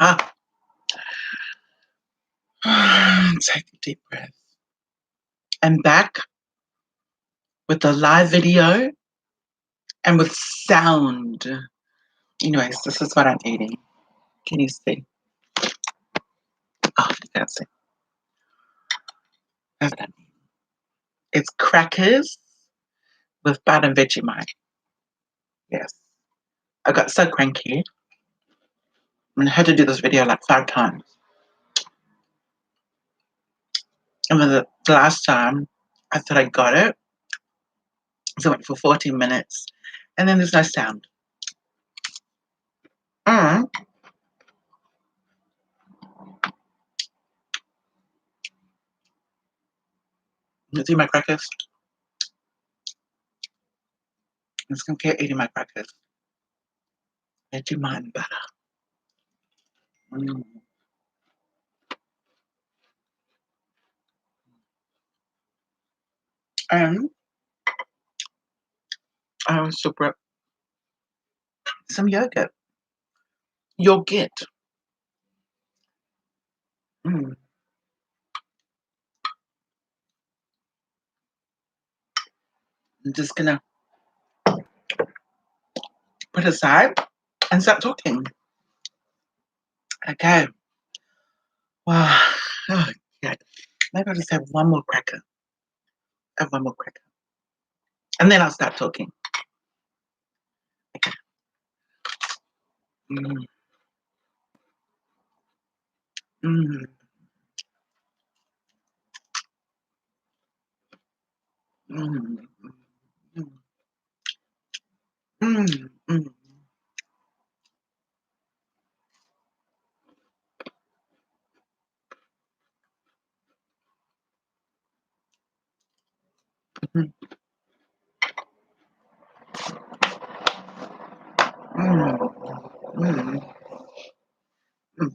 Ah, take a deep breath. I'm back with a live video and with sound. Anyways, this is what I'm eating. Can you see? Oh, you can't see. That's what I'm eating. It's crackers with butter and Vegemite. Yes. I got so cranky. I had to do this video like 5 times. And then the last time, I thought I got it. So I went for 14 minutes. And then there's no sound. Mm. You see my crackers? I'm just going to keep eating my crackers. Vegemite and butter. Mm. And I also brought some yogurt. Yogurt. Mm. I'm just going to put it aside and start talking. Okay. Wow. Oh, yeah. Maybe I'll just have one more cracker. Have one more cracker. And then I'll start talking. Okay. Mm. Mm. Mm. Mm. Mm. Mm. Mm. Mm. Mm. Mm.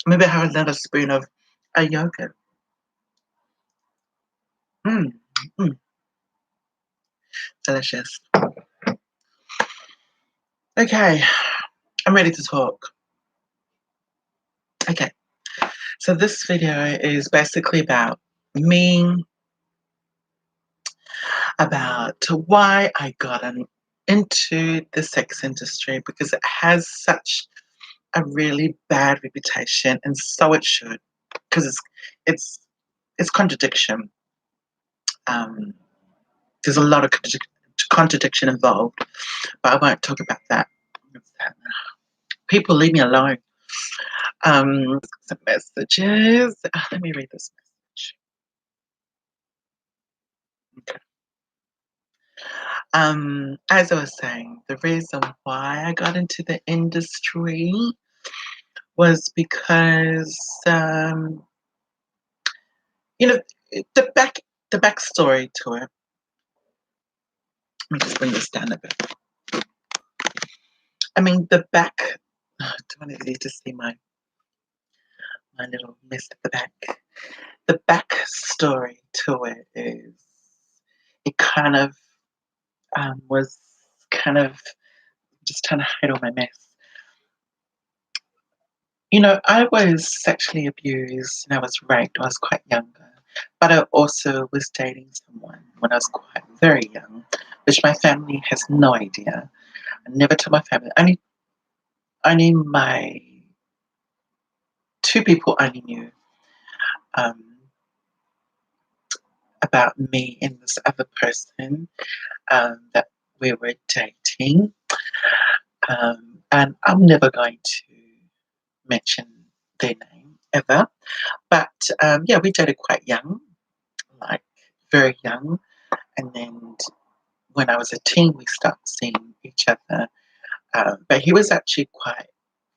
Maybe I have another spoon of a yogurt. Mm. Mm. Delicious. Okay. I'm ready to talk. Okay. So this video is basically about me, about why I got into the sex industry, because it has such a really bad reputation, and so it should, because it's contradiction. Um, there's a lot of contradiction involved, but I won't talk about that. People leave me alone. Some messages. Let me read this message. Okay. As I was saying, the reason why I got into the industry was because you know the backstory to it. Let me just bring this down a bit. I mean, the back. Oh, do I need to see my little mess at the back? The backstory to it is it kind of was kind of just trying to hide all my mess. I was sexually abused and I was raped when I was quite younger, but I also was dating someone when I was quite very young, which my family has no idea. I never told my family. Only my two people only knew um, about me and this other person that we were dating. And I'm never going to mention their name ever. But yeah, we dated quite young, like very young. And then when I was a teen, we started seeing each other. But he was actually quite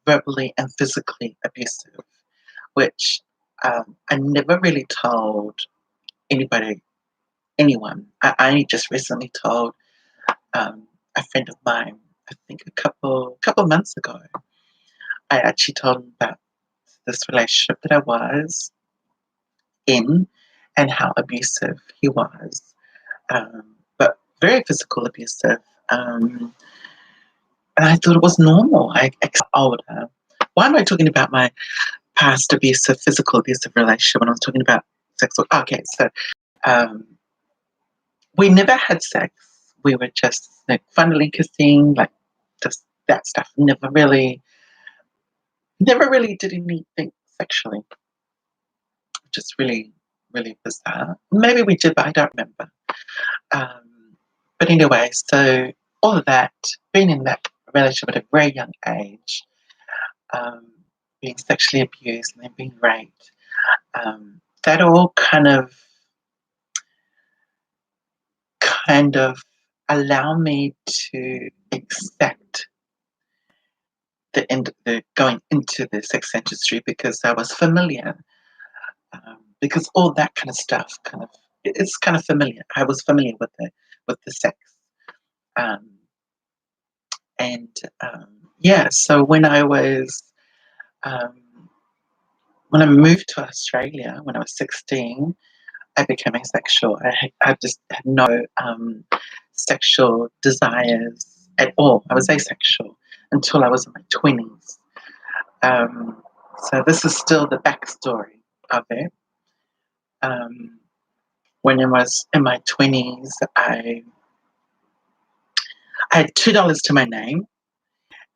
verbally and physically abusive, which I never really told anybody, anyone. I only just recently told a friend of mine. I think a couple months ago, I actually told him about this relationship that I was in and how abusive he was, but very physical abusive. And I thought it was normal. I got older. Why am I talking about my past abusive, physical abusive relationship when I was talking about sex? Okay, so um, we never had sex. We were just like funnily kissing, like just that stuff. Never really did anything sexually. Just really, really bizarre. Maybe we did, but I don't remember. But anyway, so all of that, being in that relationship at a very young age, um, being sexually abused and then being raped, that all kind of allow me to accept the going into the sex industry because I was familiar. Because all that kind of stuff it's kind of familiar. I was familiar with the sex. Um, and yeah, so um, when I moved to Australia when I was 16, I became asexual. I just had no sexual desires at all. I was asexual until I was in my 20s. Um, so this is still the backstory of it. Um, when I was in my 20s, I had $2 to my name,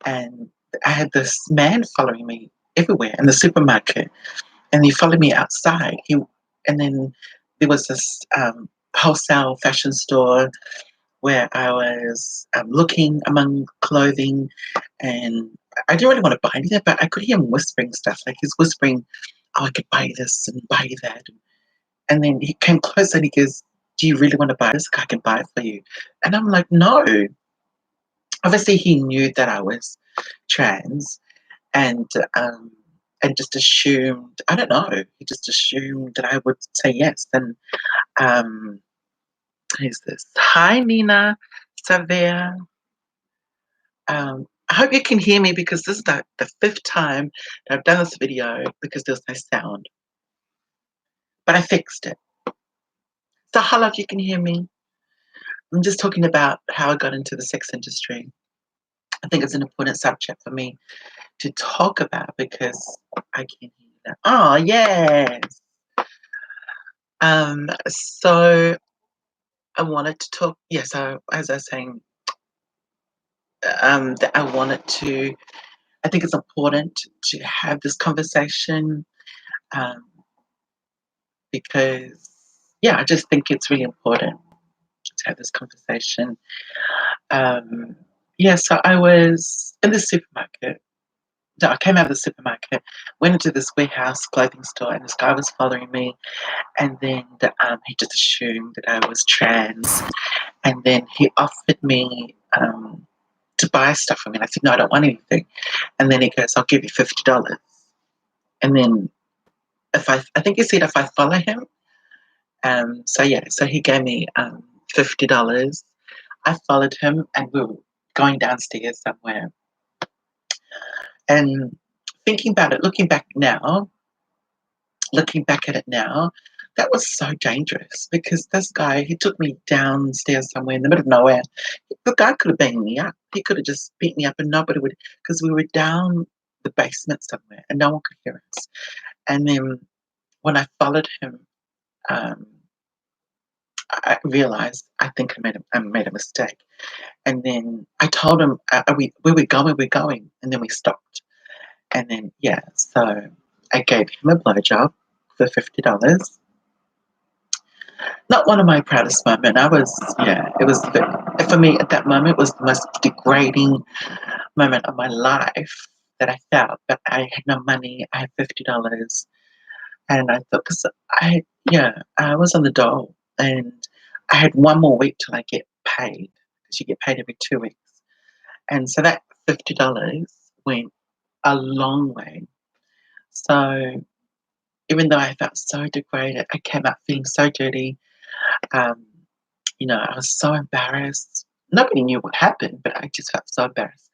and I had this man following me everywhere in the supermarket, and he followed me outside. And then there was this wholesale fashion store where I was looking among clothing, and I didn't really want to buy anything, but I could hear him whispering stuff. Like he's whispering, "Oh, I could buy this and buy that." And then he came closer and he goes, "Do you really want to buy this? I can buy it for you." And I'm like, "No." Obviously, he knew that I was trans, and um, and just assumed, I don't know, he just assumed that I would say yes. And um, who's this? Hi, Nina Savia. I hope you can hear me because this is the fifth time that I've done this video because there's no sound. But I fixed it. So hello if you can hear me. I'm just talking about how I got into the sex industry. I think it's an important subject for me to talk about because I can hear you now. Oh, yes. So I wanted to talk, yes, as I was saying, that I think it's important to have this conversation um, because, yeah, I just think it's really important to have this conversation. Um, yeah, so I was in the supermarket. No, I came out of the supermarket, went into this warehouse clothing store, and this guy was following me. And then he just assumed that I was trans. And then he offered me to buy stuff from me. And I said, no, I don't want anything. And then he goes, I'll give you $50. And then I think he said if I follow him. So yeah, so he gave me $50. I followed him and we were going downstairs somewhere. And thinking about it, looking back at it now, that was so dangerous because this guy, he took me downstairs somewhere in the middle of nowhere. The guy could have banged me up. He could have just beat me up and nobody would, because we were down the basement somewhere and no one could hear us. And then when I followed him, um, I realized I think I made a mistake. And then I told him, where we going? We're going. And then we stopped. And then, yeah, so I gave him a blowjob for $50. Not one of my proudest moments. It was, for me at that moment, was the most degrading moment of my life that I felt. But I had no money. I had $50. And I thought, I was on the dole. And I had one more week till I get paid, because you get paid every 2 weeks. And so that $50 went a long way. So even though I felt so degraded, I came out feeling so dirty. Um, I was so embarrassed. Nobody knew what happened, but I just felt so embarrassed.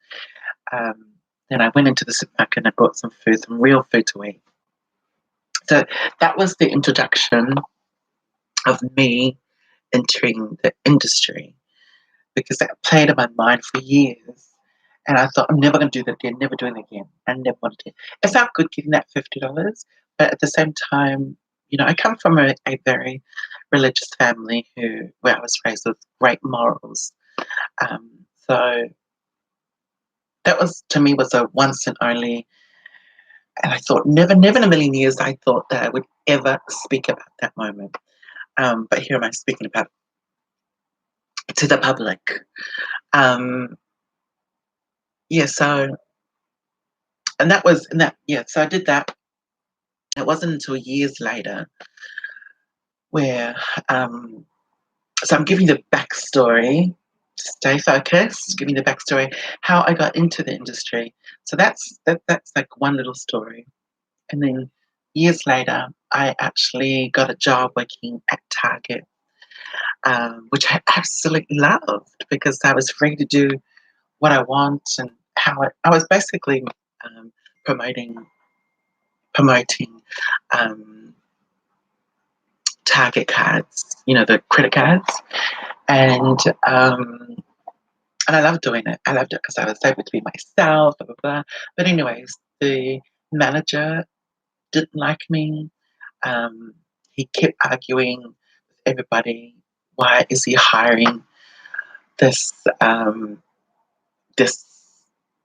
Then I went into the supermarket and I bought some food, some real food to eat. So that was the introduction of me entering the industry, because that played in my mind for years. And I thought, I'm never going to do that again, never doing it again. And never wanted to. It felt good getting that $50, but at the same time, I come from a very religious family where I was raised with great morals. So that was, to me, was a once and only. And I thought, never, never in a million years, I thought that I would ever speak about that moment. But here am I speaking about it to the public. Um, yeah, so, so I did that. It wasn't until years later where, so I'm giving the backstory, stay focused, giving the backstory, how I got into the industry. So that's like one little story. And then years later, I actually got a job working at Target, which I absolutely loved because I was free to do what I want and I was basically um, promoting promoting um, Target cards, the credit cards, and um, and I loved doing it. I loved it because I was able to be myself, blah blah blah. But anyways, the manager didn't like me. He kept arguing with everybody. Why is he hiring this this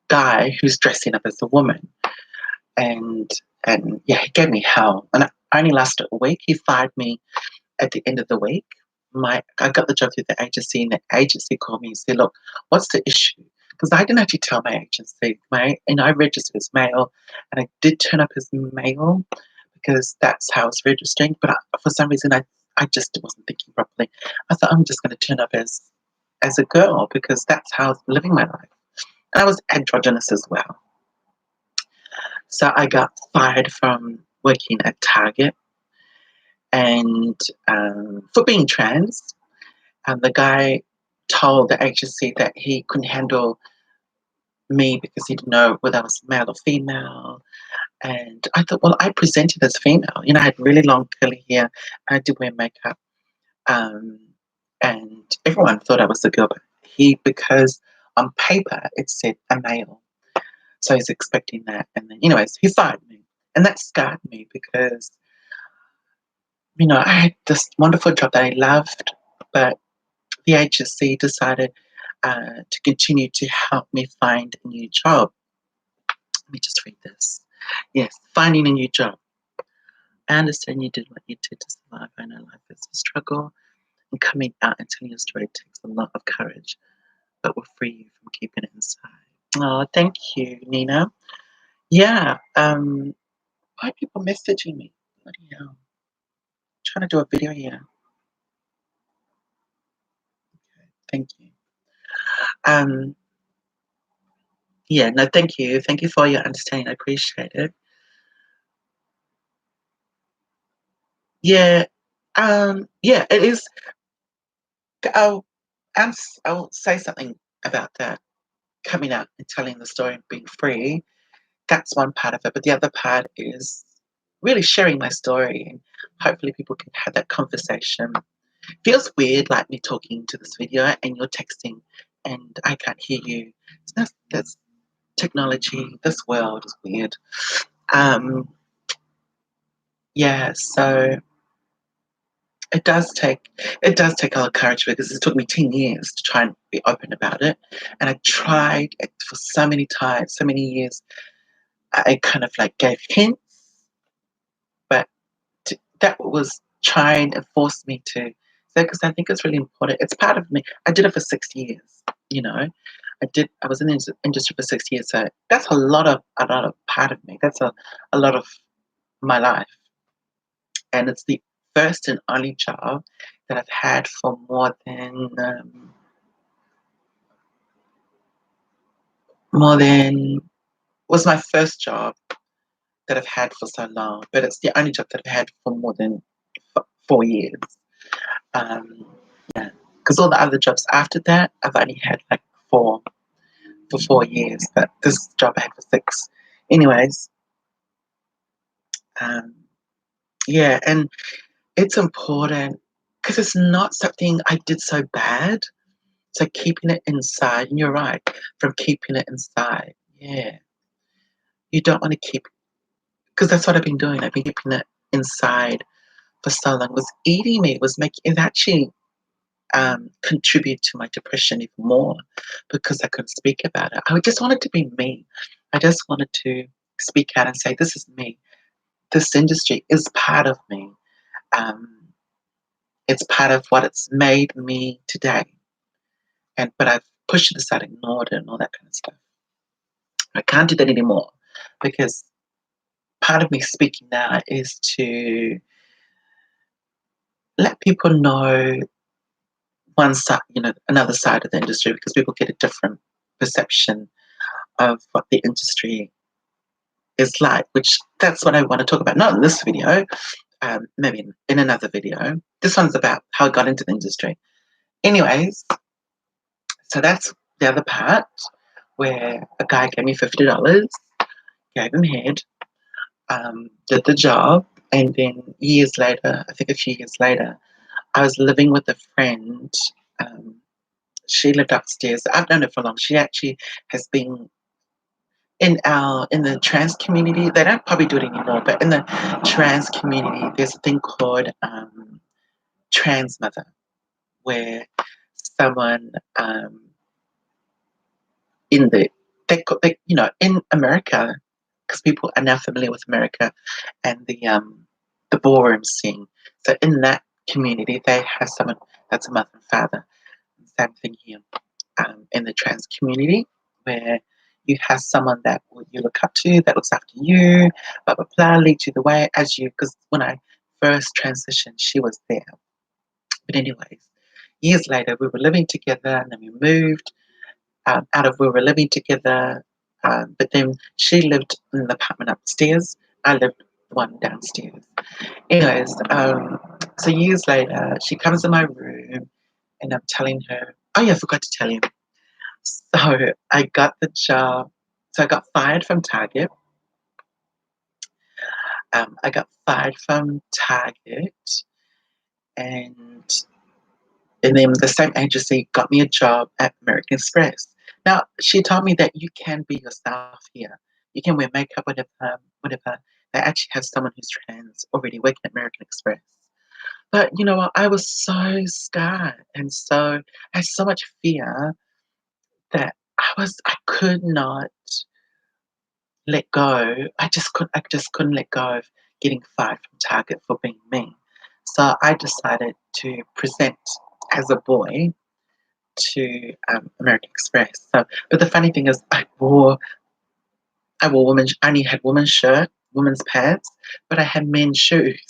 guy who's dressing up as a woman? And yeah, he gave me hell. And I only lasted a week. He fired me at the end of the week. I got the job through the agency, and the agency called me and said, "Look, what's the issue?" Because I didn't actually tell my agency. I registered as male, and I did turn up as male because that's how I was registering. But for some reason, I just wasn't thinking properly. I thought I'm just going to turn up as a girl because that's how I was living my life. And I was androgynous as well. So I got fired from working at Target and for being trans. And the guy told the agency that he couldn't handle me because he didn't know whether I was male or female. And I thought, well, I presented as female. I had really long curly hair. I did wear makeup. Um, and everyone thought I was a girl, but because on paper it said a male. So he's expecting that. And then, anyways, he fired me. And that scarred me because, I had this wonderful job that I loved, but the agency decided to continue to help me find a new job. Let me just read this. Yes, finding a new job. I understand you did what you did to survive. I know life is a struggle, and coming out and telling your story takes a lot of courage, but will free you from keeping it inside. Oh, thank you, Nina. Yeah, why are people messaging me? Bloody hell. I'm trying to do a video here. Thank you. Um, yeah, no, thank you. Thank you for your understanding. I appreciate it. Yeah, yeah, it is. I'll, I'll say something about that coming out and telling the story and being free. That's one part of it, but the other part is really sharing my story and hopefully people can have that conversation. Feels weird, like me talking to this video and you're texting and I can't hear you. That's technology. This world is weird. Um, yeah, so it does take a lot of courage because it took me 10 years to try and be open about it. And I tried it for so many times, so many years. I kind of like gave hints, but that was trying to force me to say, because I think it's really important. It's part of me. I did it for 6 years, you know. I was in the industry for 6 years, so that's a lot of part of me. That's a lot of my life. And it's the first and only job that I've had for more than was my first job that I've had for so long, but it's the only job that I've had for more than 4 years. Um, yeah, because all the other jobs after that, I've only had like four for 4 years, but this job I had for six. Anyways, um, yeah, and it's important because it's not something I did so bad. So keeping it inside, and you're right, from keeping it inside, yeah. You don't want to keep, because that's what I've been doing. I've been keeping it inside for so long. It was eating me. It was making it actually contribute to my depression even more because I couldn't speak about it. I just wanted to be me. I just wanted to speak out and say, "This is me. This industry is part of me. Um, it's part of what it's made me today." But I've pushed it aside, ignored it, and all that kind of stuff. I can't do that anymore because part of me speaking now is to let people know one side, another side of the industry, because people get a different perception of what the industry is like, which that's what I want to talk about. Not in this video, maybe in another video. This one's about how I got into the industry. Anyways, so that's the other part where a guy gave me $50, gave him head, did the job, and then years later, I think a few years later, I was living with a friend. Um, she lived upstairs. I've known her for long. She actually has been in the trans community. They don't probably do it anymore, but in the trans community, there's a thing called trans mother, where someone in the in America, because people are now familiar with America and the ballroom scene. So in that community, they have someone that's a mother and father. Same thing here in the trans community, where you have someone that you look up to, that looks after you, blah blah blah, leads you the way as you. Because when I first transitioned, she was there. But anyways, years later, we were living together, and then we moved out of we were living together. But then she lived in an apartment upstairs. I lived one downstairs. Anyways, so years later, she comes in my room, and I'm telling her, "Oh yeah, I forgot to tell you." So I got the job. So I got fired from Target. I got fired from Target, and and then the same agency got me a job at American Express. Now she told me that you can be yourself here. You can wear makeup, whatever, whatever. They actually have someone who's trans already working at American Express. But you know what? I was so scared, and so I had so much fear that I could not let go. I just couldn't let go of getting fired from Target for being me. So I decided to present as a boy to American Express. So, but the funny thing is, I only had women's shirt, women's pants, but I had men's shoes.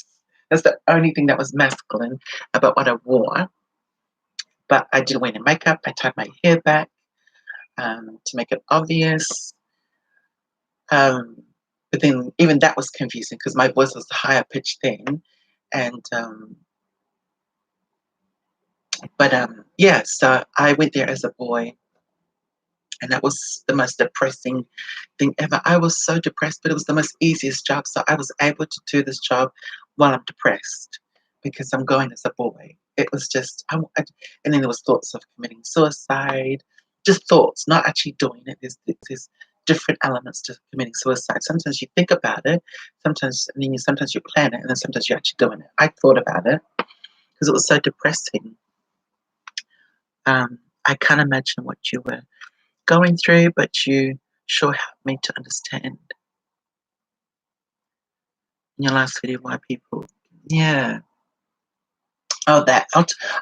That's the only thing that was masculine about what I wore. But I didn't wear any makeup. I tied my hair back to make it obvious. Um, but then even that was confusing because my voice was higher pitched then, and yeah. So I went there as a boy, and that was the most depressing thing ever. I was so depressed, but it was the most easiest job. So I was able to do this job while I'm depressed because I'm going as a boy. It was just, and then there was thoughts of committing suicide, just thoughts, not actually doing it. There's different elements to committing suicide. Sometimes you think about it, sometimes you plan it, and then sometimes you're actually doing it. I thought about it because it was so depressing. I can't imagine what you were going through, but you sure helped me to understand in your last video why people, yeah. Oh,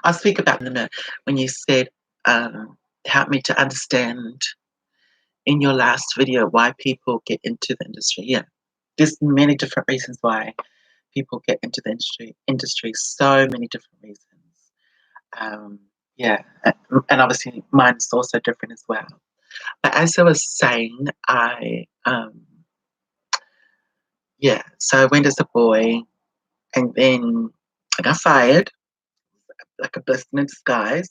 I'll speak about in a minute when you said help me to understand in your last video why people get into the industry. Yeah, there's many different reasons why people get into the industry. So many different reasons. Um, yeah, and obviously mine's also different as well. But as I was saying, yeah, so I went as a boy, and then I got fired, like a blessing in disguise.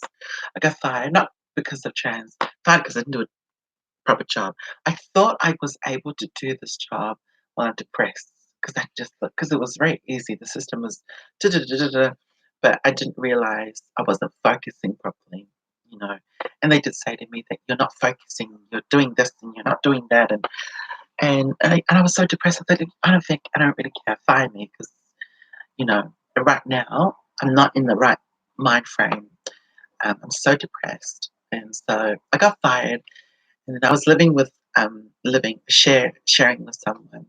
I got fired, not because of trans, fired because I didn't do a proper job. I thought I was able to do this job while I'm depressed because it was very easy. The system was da da da da da, but I didn't realize I wasn't focusing properly. And they did say to me that you're not focusing, you're doing this and you're not doing that, and I was so depressed. I thought, I don't really care. Fire me, because right now I'm not in the right mind frame. I'm so depressed, and so I got fired, and then I was sharing with someone,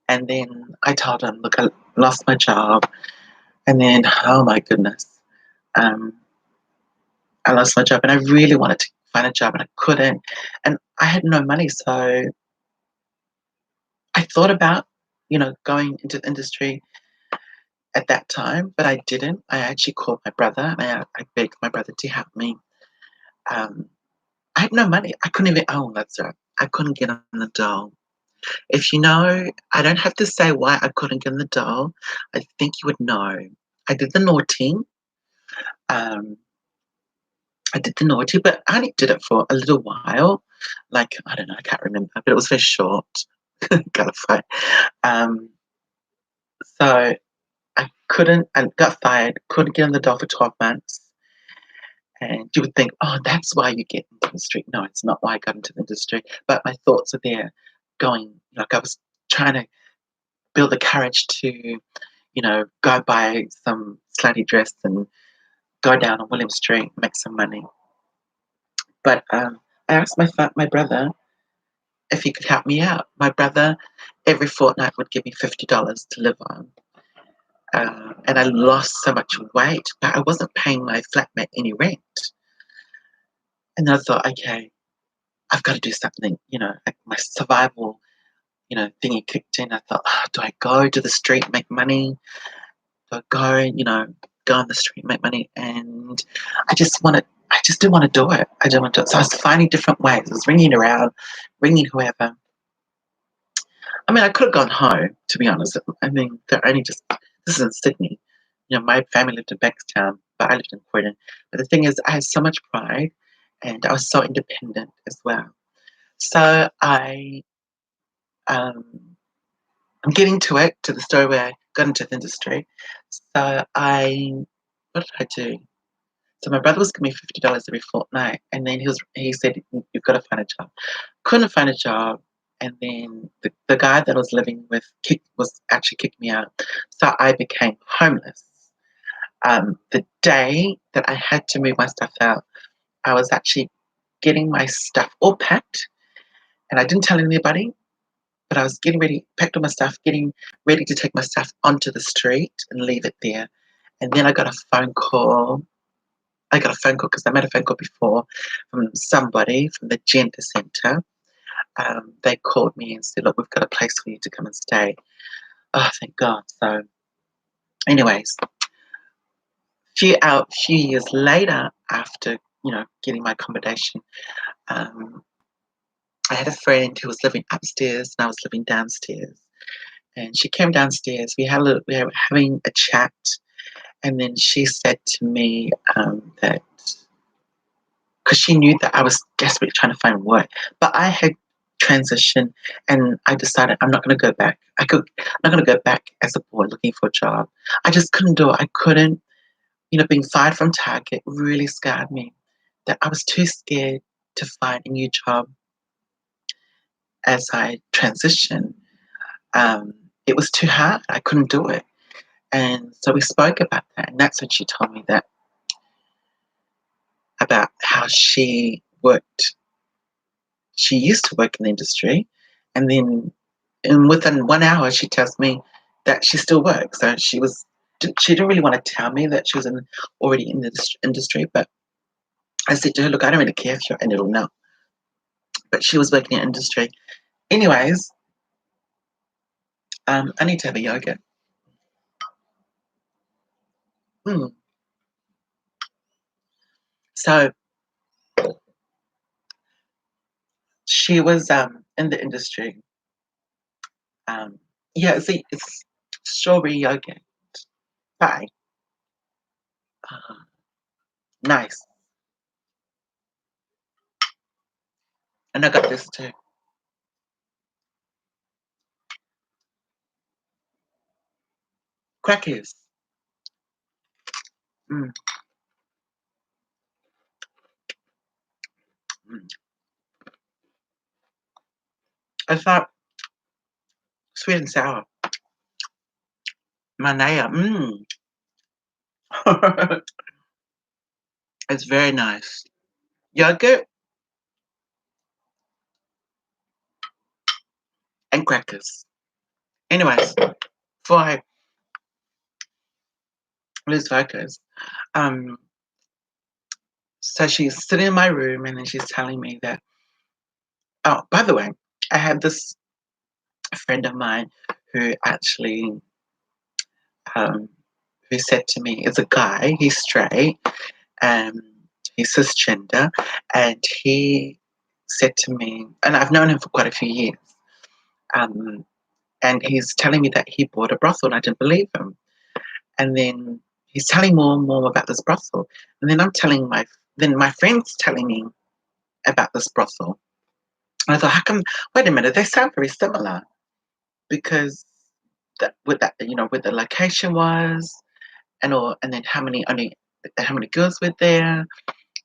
and then I told him, look, I lost my job, and then oh my goodness, um, I lost my job, and I really wanted to find a job, and I couldn't, and I had no money, so I thought about going into the industry at that time, but I didn't. I actually called my brother, and I begged my brother to help me. Um, I had no money. I couldn't even. Oh, that's right. I couldn't get on the dole. If you know, I don't have to say why I couldn't get on the dole. I think you would know. I did the naughty. Um, I did the naughty, but I only did it for a little while. Like, I don't know, I can't remember, but it was very short. Gotta fight. Um, so I got fired, couldn't get on the dole for 12 months. And you would think, oh, that's why you get into the industry. No, it's not why I got into the industry. But my thoughts are there going, like I was trying to build the courage to, go buy some slutty dress and go down on William Street, make some money. But I asked my brother if he could help me out. My brother every fortnight would give me $50 to live on. And I lost so much weight, but I wasn't paying my flatmate any rent. And I thought, okay, I've got to do something, like my survival, thingy kicked in. I thought, oh, do I go to the street, make money? Do I go, go on the street, make money? And I just didn't want to do it. I didn't want to do it. So I was finding different ways. I was ringing around, ringing whoever. I mean, I could have gone home, to be honest. I mean, this is in Sydney. My family lived in Bankstown, but I lived in Croydon. But the thing is, I had so much pride, and I was so independent as well. So um, I'm getting to the story where I got into the industry. So what did I do? So my brother was giving me $50 every fortnight, and then he said, "You've got to find a job." Couldn't find a job, and then the guy that I was living with actually kicked me out, so I became homeless. The day that I had to move my stuff out, I was actually getting my stuff all packed, and I didn't tell anybody. But I was getting ready, packed all my stuff, getting ready to take my stuff onto the street and leave it there. And then I got a phone call. I got a phone call because I made a phone call before from somebody from the gender centre. They called me and said, look, we've got a place for you to come and stay. Oh, thank God. So anyways, few years later, after, getting my accommodation, I had a friend who was living upstairs and I was living downstairs. And she came downstairs. We were having a chat, and then she said to me that because she knew that I was desperately trying to find work, but I had transitioned, and I decided I'm not going to go back. I'm not going to go back as a boy looking for a job. I just couldn't do it. I couldn't. Being fired from Target really scarred me. That I was too scared to find a new job as I transitioned. It was too hard. I couldn't do it. And so we spoke about that, and that's when she told me that about how she worked. She used to work in the industry, and then within 1 hour, she tells me that she still works. So she didn't really want to tell me that she was already in the industry, but I said to her, look, I don't really care if you're in it or not. But she was working in industry. Anyways, I need to have a yogurt. Mm. So she was in the industry. Yeah, see, it's strawberry yogurt. Bye. Nice. And I got this too. Crackers. Mm. Mm. It's like sweet and sour. Manaya. Mm. It's very nice. Yogurt and crackers. Anyways, before I lose focus, um, so she's sitting in my room and then she's telling me that, oh, by the way, I had this friend of mine who actually, um, who said to me, it's a guy, he's straight, um, he's cisgender, and he said to me, and I've known him for quite a few years, um, and he's telling me that he bought a brothel, and I didn't believe him. And then he's telling more and more about this brothel, and then then my friend's telling me about this brothel, and I thought, how come? Wait a minute, they sound very similar because that where the location was, and all, and then how many girls were there,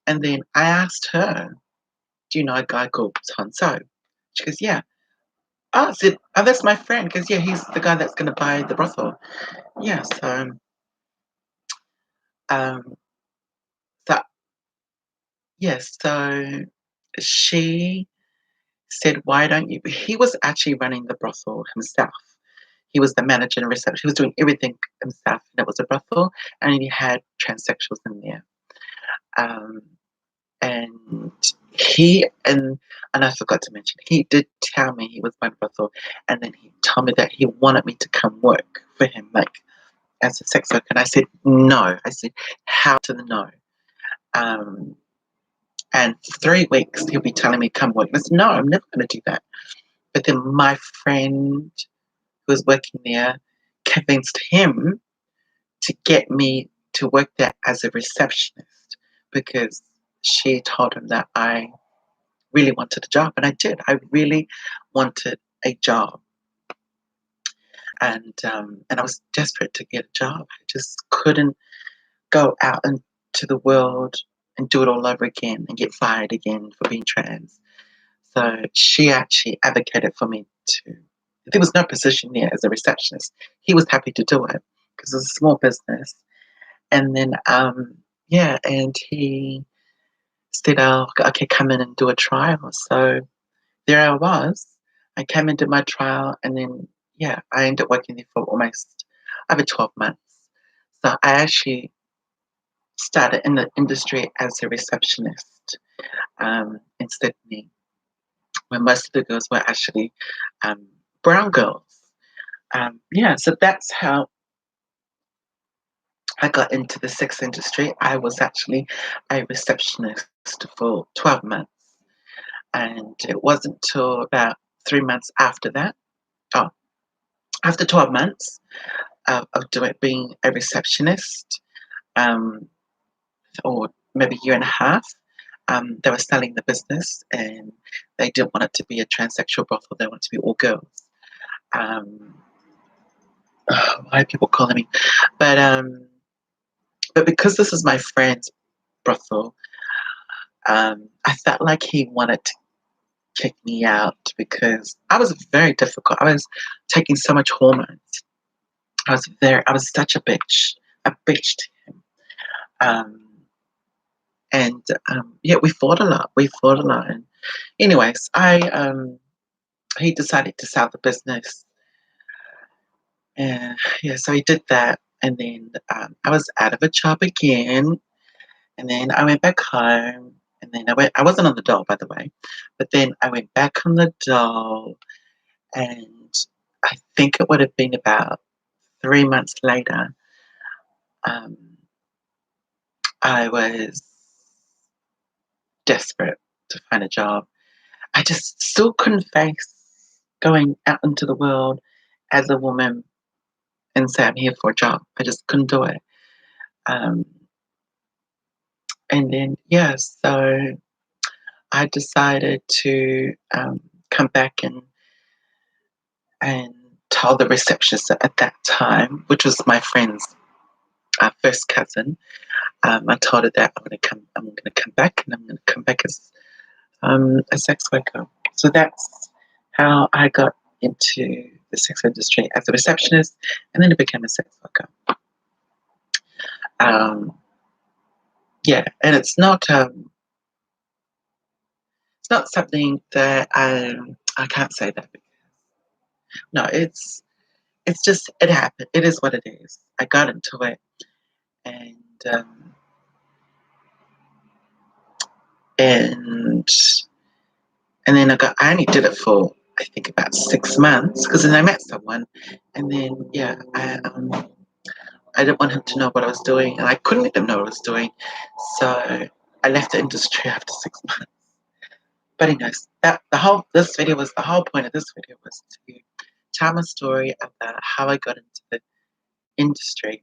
and then I asked her, do you know a guy called So? She goes, yeah. Oh, I said, oh, that's my friend. Because yeah, he's the guy that's going to buy the brothel. Yeah, um, so yes, so she said, why don't you? He was actually running the brothel himself. He was the manager and reception. He was doing everything himself, and it was a brothel, and he had transsexuals in there. Um, and and I forgot to mention, he did tell me he was my brothel, and then he told me that he wanted me to come work for him, like as a sex worker. And I said no. I said, how to the no? Um, and for 3 weeks he'll be telling me come work. And I said, no, I'm never going to do that. But then my friend who was working there convinced him to get me to work there as a receptionist because she told him that I really wanted a job, and I did. I really wanted a job, and I was desperate to get a job. I just couldn't go out into the world and do it all over again and get fired again for being trans. So she actually advocated for me to. There was no position there as a receptionist. He was happy to do it because it was a small business, and then yeah, and he said, "Oh, okay, come in and do a trial." So there I was. I came into my trial, and then yeah, I ended up working there for almost over 12 months. So I actually started in the industry as a receptionist in Sydney, where most of the girls were actually um, brown girls. Yeah, so that's how I got into the sex industry. I was actually a receptionist for 12 months, and it wasn't till about 3 months after that. Oh, after 12 months of being a receptionist, um, or maybe a year and a half, they were selling the business and they didn't want it to be a transsexual brothel, they wanted it to be all girls. Um, why are people calling me? But because this is my friend's brothel, I felt like he wanted to kick me out because I was very difficult. I was taking so much hormones. I was such a bitch to him. Um, and yeah, we fought a lot. We fought a lot. And anyways, he decided to sell the business, and yeah, so he did that. And then I was out of a job again, and then I went back home, and then I wasn't on the dole, by the way, but then I went back on the dole, and I think it would have been about 3 months later. Um, I was desperate to find a job. I just still couldn't face going out into the world as a woman and say I'm here for a job. I just couldn't do it. Um, and then yeah, so I decided to come back and tell the receptionist at that time, which was my friend's first cousin. I told her that I'm going to come back, and I'm going to come back as a sex worker. So that's how I got into the sex industry as a receptionist, and then I became a sex worker. Um, yeah, and it's not something that I can't say that. No, it's just it happened. It is what it is. I got into it, and um, and and then I only did it for I think about 6 months because then I met someone, and then yeah, I didn't want him to know what I was doing, and I couldn't let him know what I was doing, so I left the industry after 6 months. But anyways, that the whole point of this video was to tell my story about how I got into the industry.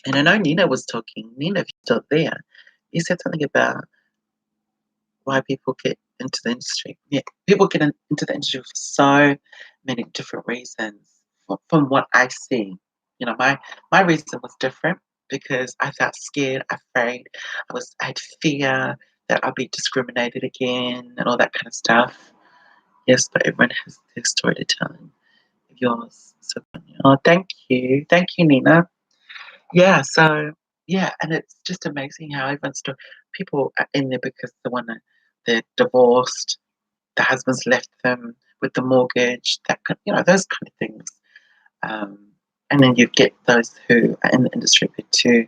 And I know Nina was talking. Nina, if you're still there, you said something about why people get into the industry. Yeah, people get into the industry for so many different reasons. From what I see, my reason was different because I felt scared, afraid. I had fear that I'd be discriminated again and all that kind of stuff. Yes, but everyone has their story to tell. Yours, so oh, thank you, Nina. Yeah, so yeah, and it's just amazing how everyone's still people are in there because they're divorced, the husband's left them with the mortgage, those kind of things. Um, and then you get those who are in the industry to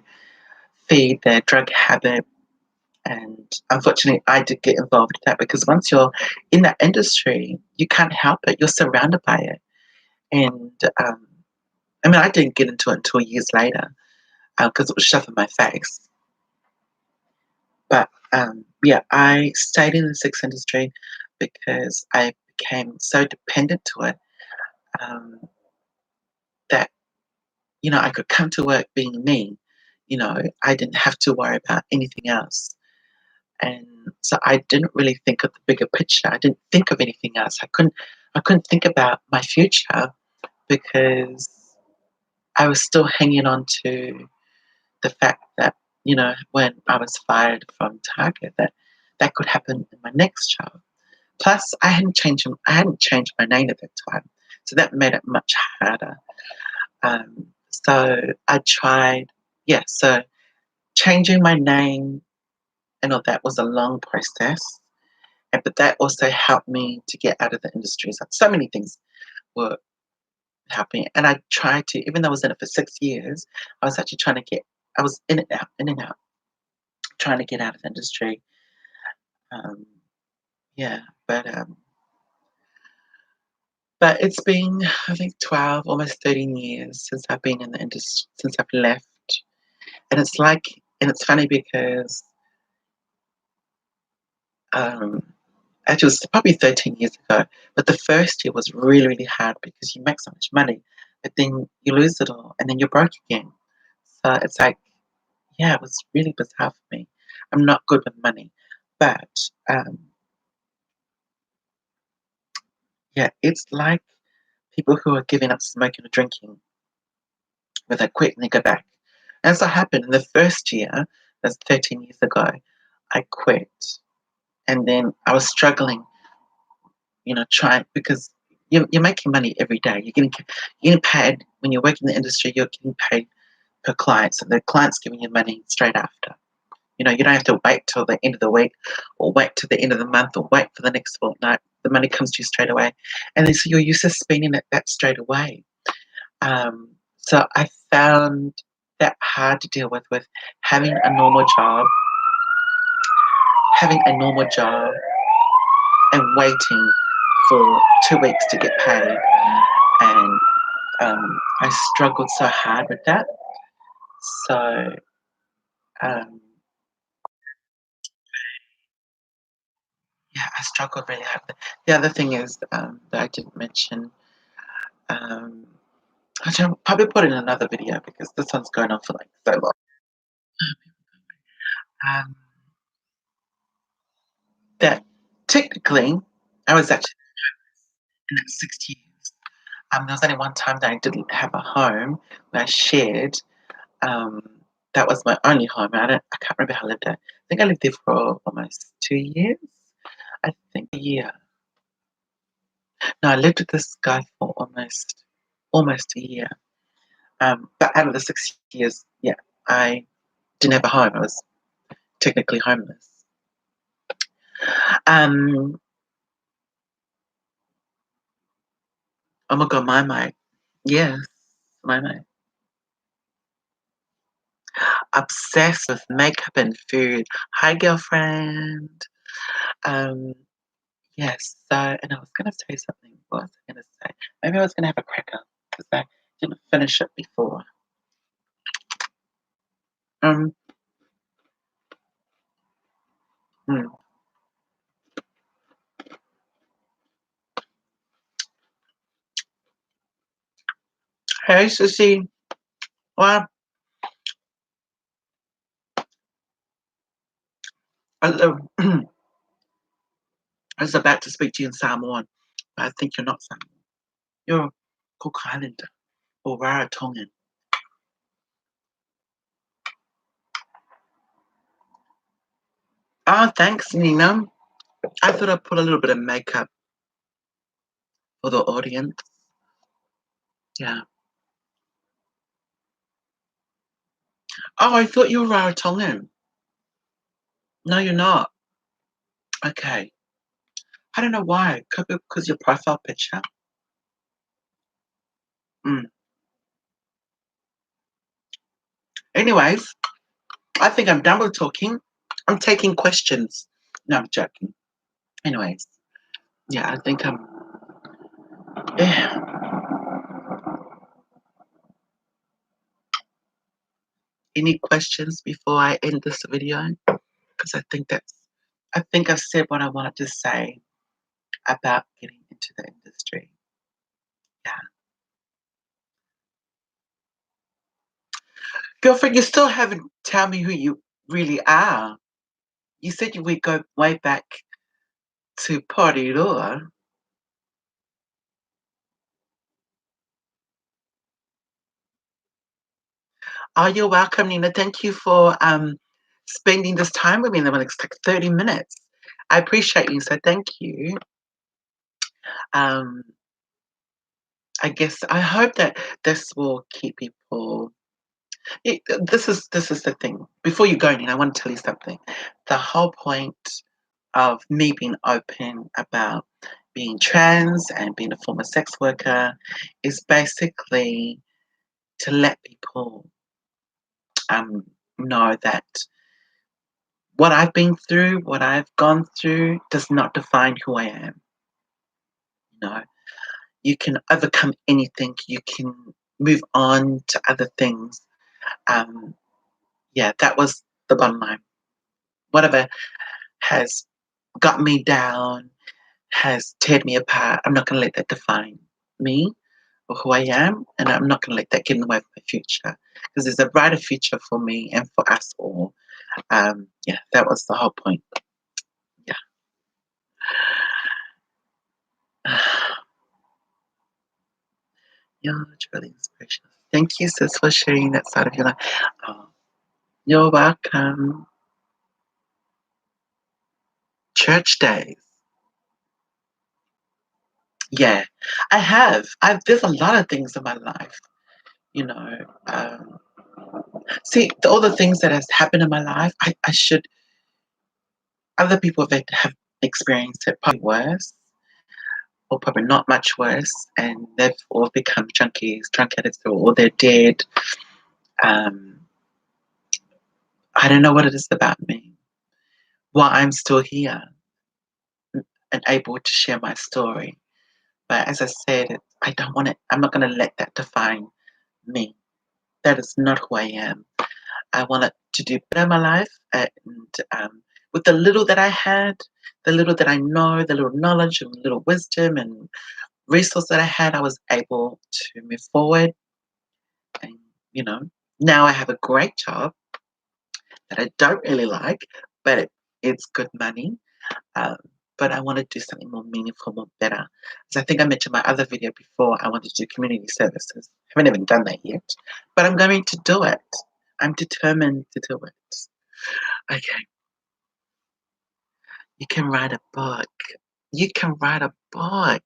feed their drug habit. And unfortunately, I did get involved in that because once you're in that industry, you can't help it. You're surrounded by it. And I mean, I didn't get into it until years later because it was shoved in my face. But yeah, I stayed in the sex industry because I became so dependent to it that I could come to work being me. I didn't have to worry about anything else, and so I didn't really think of the bigger picture. I didn't think of anything else. I couldn't think about my future because I was still hanging on to the fact that when I was fired from Target, that could happen in my next job. Plus, I hadn't changed my name at that time, so that made it much harder. So I tried, yeah. So changing my name and all that was a long process, but that also helped me to get out of the industry. So many things were helping, and I tried to, even though I was in it for 6 years, I was actually trying to get. I was in and out, trying to get out of the industry. Um, yeah, but it's been, I think, 12, almost 13 years since I've been in the industry, since I've left. And it's funny because um, actually, it was probably 13 years ago, but the first year was really, really hard because you make so much money, but then you lose it all and then you're broke again. So it's like, yeah, it was really bizarre for me. I'm not good with money, but um, yeah, it's like people who are giving up smoking or drinking, where they quit and they go back. As that happened in the first year, that's 13 years ago, I quit. And then I was struggling, trying because you're making money every day. You're getting paid when you're working in the industry. You're getting paid per client, so the client's giving you money straight after. You don't have to wait till the end of the week, or wait till the end of the month, or wait for the next fortnight. The money comes to you straight away, and then so you're used to spending that straight away. So I found that hard to deal with having a normal job, having a normal job, and waiting for 2 weeks to get paid. And I struggled so hard with that. So um, yeah, I struggled really hard. The other thing is that I didn't mention. Um, I'll probably put in another video because this one's going on for like so long. Um, that technically, I was actually in that 6 years. There was only one time that I didn't have a home where I shared. Um, that was my only home. I can't remember how I lived there. I think I lived there for almost 2 years. a year. No, I lived with this guy for almost a year. But out of the 6 years, yeah, I didn't have a home. I was technically homeless. Um, oh my god, my mate. Yes, my mate. Obsessed with makeup and food. Hi, girlfriend. Um, yes. So, and I was gonna say something. What was I gonna say? Maybe I was gonna have a cracker because I didn't finish it before. Um. hmm. Hey, Sissy. Well, I, I was about to speak to you in Samoan, but I think you're not Samoan. You're Cook Islander or Rarotongan. Oh, thanks, Nina. I thought I'd put a little bit of makeup for the audience. Yeah. Oh, I thought you were Rarotongan. No, you're not. Okay. I don't know why. Could be because your profile picture. Mm. Anyways, I think I'm done with talking. I'm taking questions. No, I'm joking. Anyways, yeah, I think I'm. Yeah. Any questions before I end this video? Because I think I've said what I wanted to say about getting into the industry. Yeah. Girlfriend, you still haven't told me who you really are. You said you would go way back to Party Roar. Oh, you're welcome, Nina. Thank you for spending this time with me in the next like 30 minutes. I appreciate you, so thank you. Um, I guess I hope that this will keep people. This is the thing. Before you go, Nina, I want to tell you something. The whole point of me being open about being trans and being a former sex worker is basically to let people um, know that what I've been through, what I've gone through, does not define who I am. You know, you can overcome anything. You can move on to other things. Um, yeah, that was the bottom line. Whatever has got me down, has teared me apart, I'm not going to let that define me or who I am, and I'm not going to let that get in the way of my future because there's a brighter future for me and for us all. Yeah, that was the whole point. Yeah. You're truly inspirational. Thank you, sis, for sharing that side of your life. Oh, you're welcome. Church days. Yeah, I have. There's a lot of things in my life, you know. See, all the things that has happened in my life, I should. Other people that have experienced it probably worse, or probably not much worse, and they've all become junkies, drunk addicts, or they're dead. Um, I don't know what it is about me. Why I'm still here and able to share my story. But as I said, I don't want it. I'm not going to let that define me. That is not who I am. I wanted to do better in my life, and with the little that I had, the little that I know, the little knowledge and little wisdom and resource that I had, I was able to move forward. And you know, now I have a great job that I don't really like, but it's good money. Um, but I want to do something more meaningful, more better. Because I think I mentioned my other video before, I want to do community services. I haven't even done that yet, but I'm going to do it. I'm determined to do it. Okay, you can write a book. You can write a book.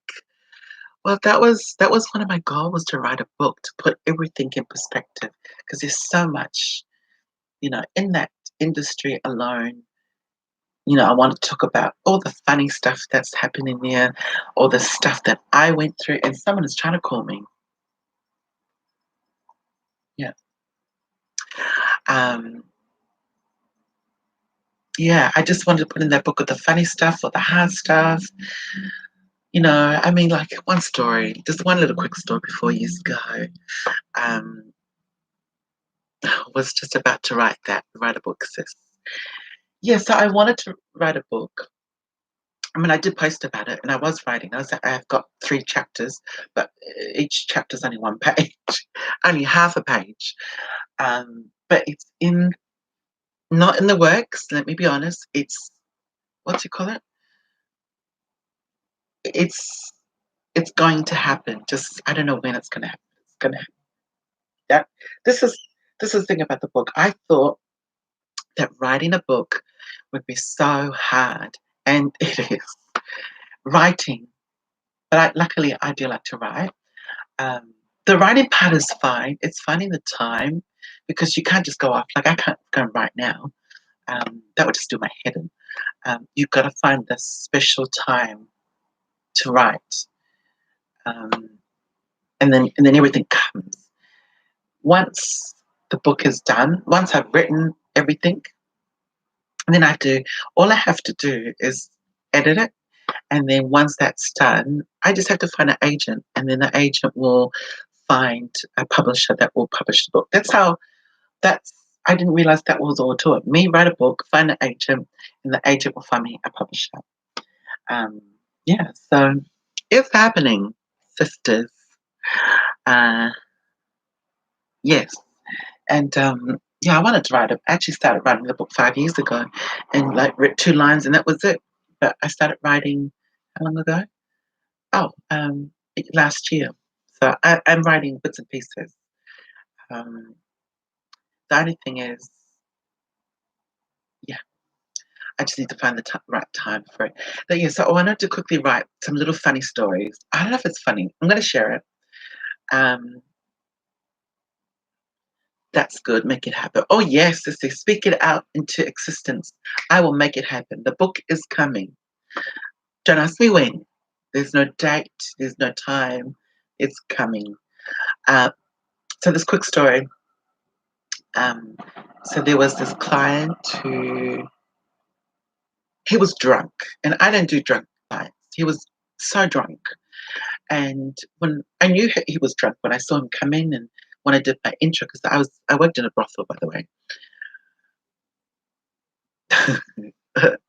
Well, that was one of my goals, to write a book, to put everything in perspective, because there's so much, in that industry alone. I want to talk about all the funny stuff that's happening there, all the stuff that I went through, and someone is trying to call me. Yeah. Um, yeah, I just wanted to put in that book of the funny stuff or the hard stuff. I mean, like one story, just one little quick story before you go. Um, I was just about to write a book, sis. Yeah, so I wanted to write a book. I mean, I did post about it, and I was writing. I've got 3 chapters, but each chapter's only 1 page, only half a page. But it's not in the works. Let me be honest. It's, what do you call it? It's it's going to happen. Just I don't know when it's going to happen. It's going to happen. Yeah. This is this is the thing about the book. I thought that writing a book would be so hard, and it is. Writing, but luckily I do like to write. Um, the writing part is fine. It's finding the time, because you can't just go off. Like I can't go and write now. That would just do my head in. You've got to find the special time to write, um, and then everything comes once the book is done. Once I've written everything, and then all I have to do is edit it. And then once that's done, I just have to find an agent, and then the agent will find a publisher that will publish the book. That's I didn't realize that was all to it. Me write a book, find an agent, and the agent will find me a publisher. Um, yeah, so it's happening, sisters. Uh, yes, and yeah, I wanted to write it. I actually started writing the book 5 years ago, and like wrote 2 lines, and that was it. But I started writing how long ago? Oh, last year. So I'm writing bits and pieces. Um, the only thing is, yeah, I just need to find the right time for it. But yeah, so I wanted to quickly write some little funny stories. I don't know if it's funny. I'm going to share it. Um, that's good. Make it happen. Oh yes, sissy, speak it out into existence. I will make it happen. The book is coming. Don't ask me when. There's no date. There's no time. It's coming. Uh, so this quick story. Um, so there was this client who he was drunk, and I don't do drunk clients. He was so drunk, and when I knew he was drunk when I saw him come in, and when I did my intro, because I worked in a brothel, by the way.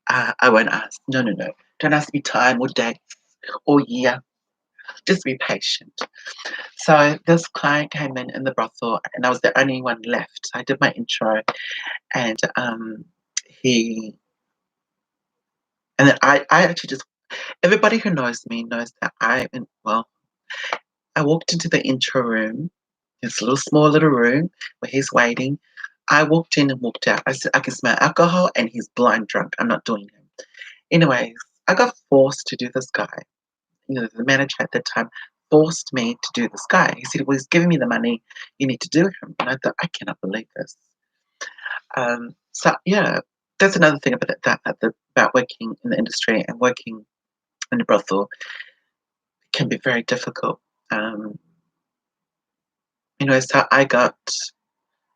I won't ask. No, no, no. Don't ask me time or dates or year. Just be patient. So this client came in the brothel, and I was the only one left. I did my intro, and he, and then I actually just, everybody who knows me knows that well, I walked into the intro room, this little small little room where he's waiting. I walked in and walked out. I said, I can smell alcohol, and he's blind drunk. I'm not doing him. Anyways, I got forced to do this guy. The manager at that time forced me to do this guy. He said, well, he's giving me the money. You need to do him. And I thought, I cannot believe this. So, yeah, that's another thing about working in the industry and working in a brothel. It can be very difficult. Um, so I got,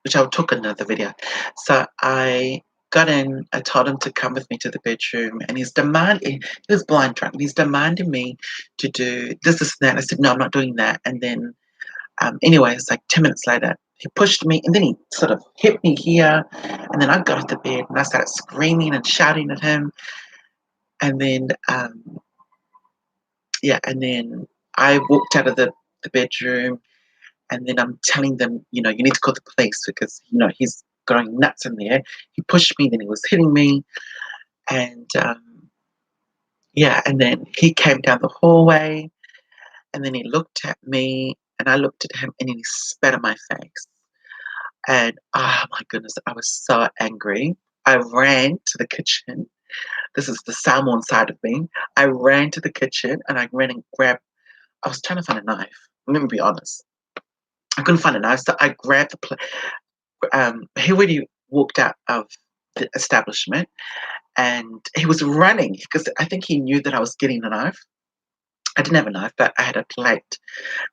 which I'll talk in another video. So I got in, I told him to come with me to the bedroom, and he was blind drunk, and he's demanding me to do this, and that. I said, no, I'm not doing that. And then, anyways, like 10 minutes later, he pushed me, and then he sort of hit me here, and then I got off the bed, and I started screaming and shouting at him, and then, yeah, and then I walked out of the bedroom, and then I'm telling them, you need to call the police, because, he's going nuts in there. He pushed me, then he was hitting me. And yeah, and then he came down the hallway, and then he looked at me, and I looked at him, and then he spat in my face. And oh my goodness, I was so angry. I ran to the kitchen, This is the Samoan side of me. I ran to the kitchen and I ran and grabbed. I was trying to find a knife. Let me be honest. I couldn't find a knife, so I grabbed the plate. He already walked out of the establishment, and he was running because I think he knew that I was getting a knife. I didn't have a knife, but I had a plate,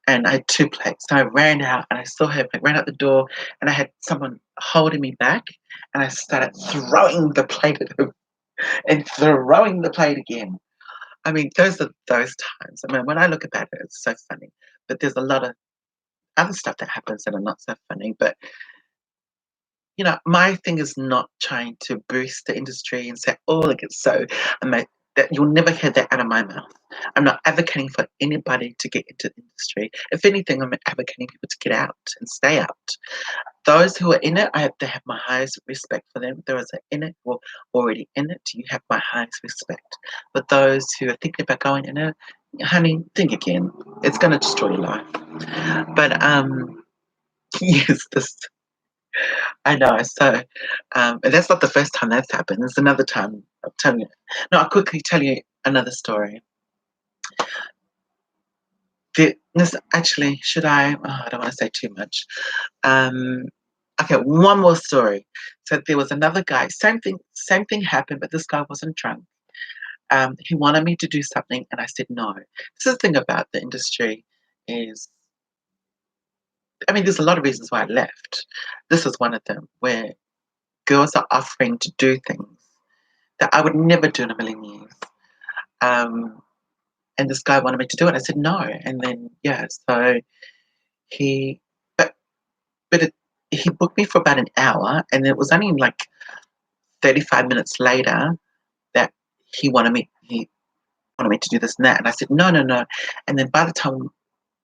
and I had 2 plates. So I ran out, and I still had I ran out the door, and I had someone holding me back, and I started throwing the plate at him and throwing the plate again. I mean, those are those times. I mean, when I look back at it, it's so funny. But there's a lot of other stuff that happens that are not so funny. But my thing is not trying to boost the industry and say, "Oh, look, it's so amazing." That you'll never hear that out of my mouth. I'm not advocating for anybody to get into the industry. If anything, I'm advocating people to get out and stay out. Those who are in it, I have to have my highest respect for them. Those are in it or already in it, you have my highest respect. But those who are thinking about going in it, honey, think again. It's going to destroy your life. But yes, this I know. So, and that's not the first time that's happened. There's another time. I'll tell you. No, I'll quickly tell you another story. Actually, should I? Oh, I don't want to say too much. Um, okay, one more story. So there was another guy. Same thing happened, but this guy wasn't drunk. He wanted me to do something, and I said no. This is the thing about the industry is, I mean, there's a lot of reasons why I left. This is one of them, where girls are offering to do things that I would never do in a million years. Um, and this guy wanted me to do it. I said no, and then yeah, so he, but he booked me for about an hour, and it was only like 35 minutes later that he wanted me to do this and that, and I said no, no, no, and then by the time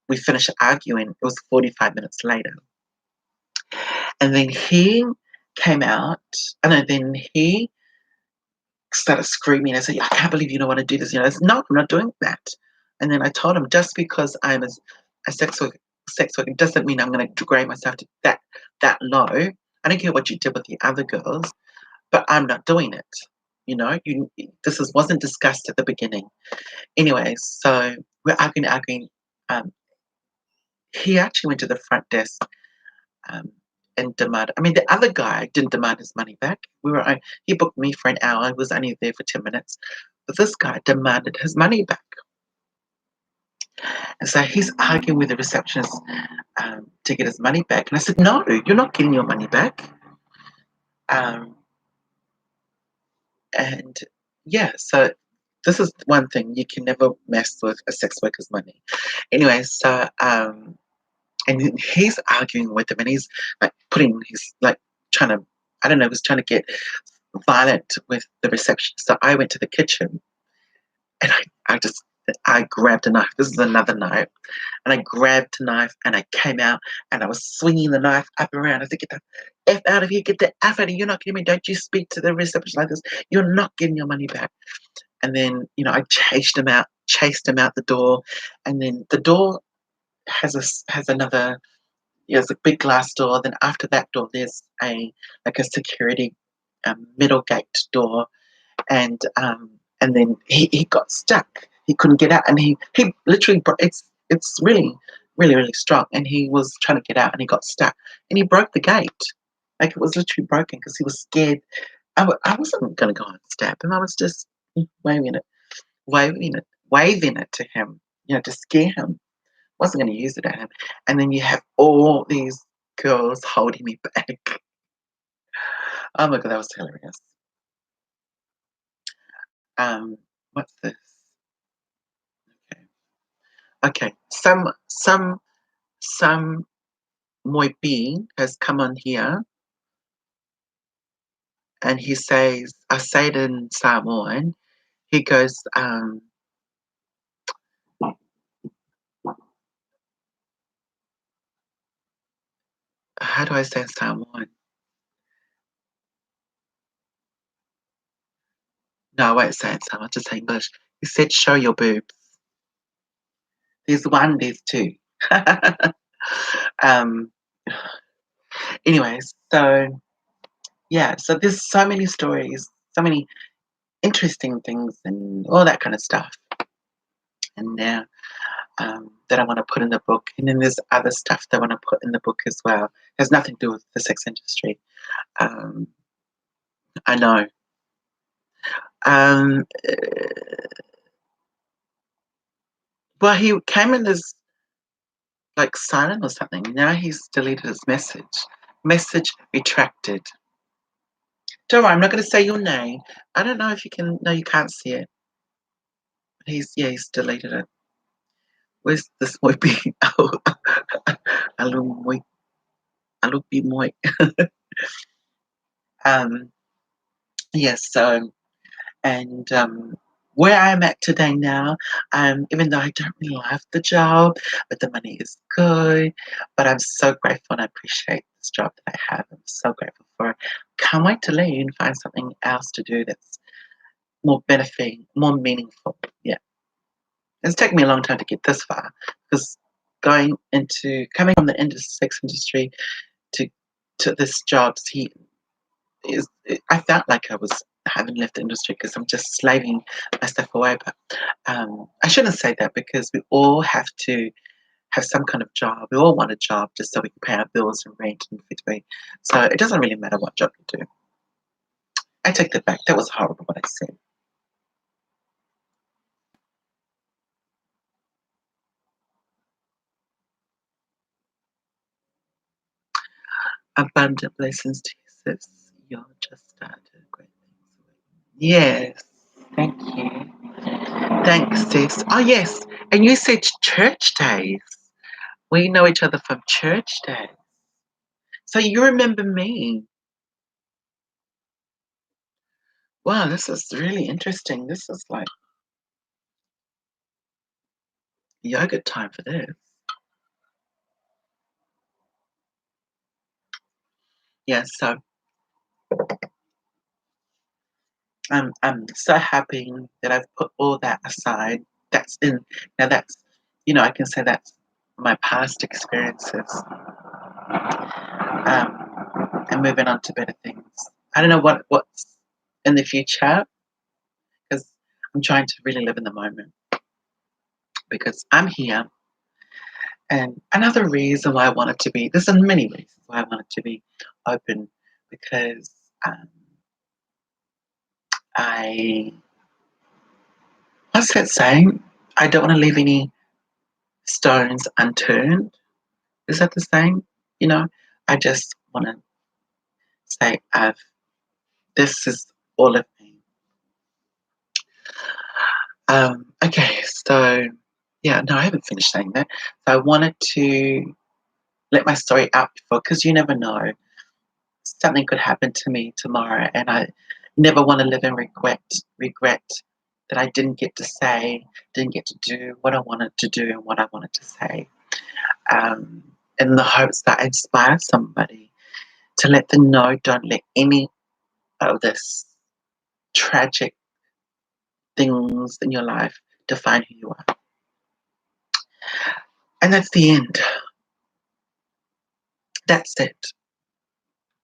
we finished arguing, it was 45 minutes later, and then he came out, and then he started screaming. I said, I can't believe you don't want to do this. I said, no, I'm not doing that. And then I told him, just because I'm a sex worker doesn't mean I'm going to degrade myself to that low. I don't care what you did with the other girls, but I'm not doing it. Wasn't discussed at the beginning. Anyway, so we're arguing. Um, he actually went to the front desk um, and demanded. I mean, the other guy didn't demand his money back. He booked me for an hour. I was only there for 10 minutes, but this guy demanded his money back. And so he's arguing with the receptionist to get his money back. And I said, no, you're not getting your money back. Um, and yeah, so this is one thing, you can never mess with a sex worker's money. Anyway, so and he's arguing with him, and he's like trying to, I don't know, he's trying to get violent with the receptionist. So I went to the kitchen, and I grabbed a knife. This is another knife. And I grabbed a knife, and I came out, and I was swinging the knife up and around. I said, get the F out of here, get the F out of here. You're not getting me. Don't you speak to the receptionist like this. You're not getting your money back. And then, I chased him out the door. And then the door has another, there's a big glass door. Then after that door, there's like a security middle gate door, and then he got stuck. He couldn't get out, and he literally it's really really really strong, and he was trying to get out, and he got stuck, and he broke the gate. Like, it was literally broken because he was scared. I wasn't going to go and stab him. I was just waving it, waving it to him, to scare him. Wasn't going to use it at him. And then you have all these girls holding me back. Oh my god, that was hilarious. What's this? Okay. Okay. Some Moipi has come on here, and he says, I say it in Samoan. He goes, how do I say in Samoan? No, I won't say it in Samoan, I'll just say English. He said, show your boobs. There's one, there's two. um, Anyways, so yeah, so there's so many stories, so many interesting things and all that kind of stuff. And now that I want to put in the book. And then there's other stuff that I want to put in the book as well. It has nothing to do with the sex industry. Um, I know. Um, uh, well, he came in as like silent or something. Now he's deleted his message. Message retracted. Don't worry, I'm not going to say your name. I don't know if you can. No, you can't see it. He's deleted it. Where's this muy be? Oh, algo muy, algo be muy. Um, yes. So and where I'm at today now, even though I don't really love the job, but the money is good. But I'm so grateful and I appreciate this job that I have. I'm so grateful for it. Can't wait to leave and find something else to do that's more benefiting, more meaningful. Yeah. It's taken me a long time to get this far because coming from the sex industry to this job, I felt like I was having left the industry because I'm just slaving myself away. But I shouldn't say that because we all have to have some kind of job. We all want a job just so we can pay our bills and rent and fit away. So it doesn't really matter what job you do. I take that back. That was horrible what I said. Abundant blessings to you, sis. You're just started great things. Yes. Thank you. Thanks, sis. Oh, yes. And you said church days. We know each other from church days. So you remember me. Wow, this is really interesting. This is like yoga time for this. Yeah, so I'm so happy that I've put all that aside. That's in now that's I can say that's my past experiences. And moving on to better things. I don't know what's in the future because I'm trying to really live in the moment because I'm here. And another reason why I wanted to be, there's many reasons why I wanted to be open because um, I, what's that saying? I don't want to leave any stones unturned. Is that the saying? You know, I just want to say, this is all of me. Okay, so yeah, no, I haven't finished saying that. So I wanted to let my story out before because you never know. Something could happen to me tomorrow, and I never want to live in regret that I didn't get to say, didn't get to do what I wanted to do and what I wanted to say. Um, in the hopes that I inspire somebody to let them know, don't let any of this tragic things in your life define who you are. And that's the end. That's it.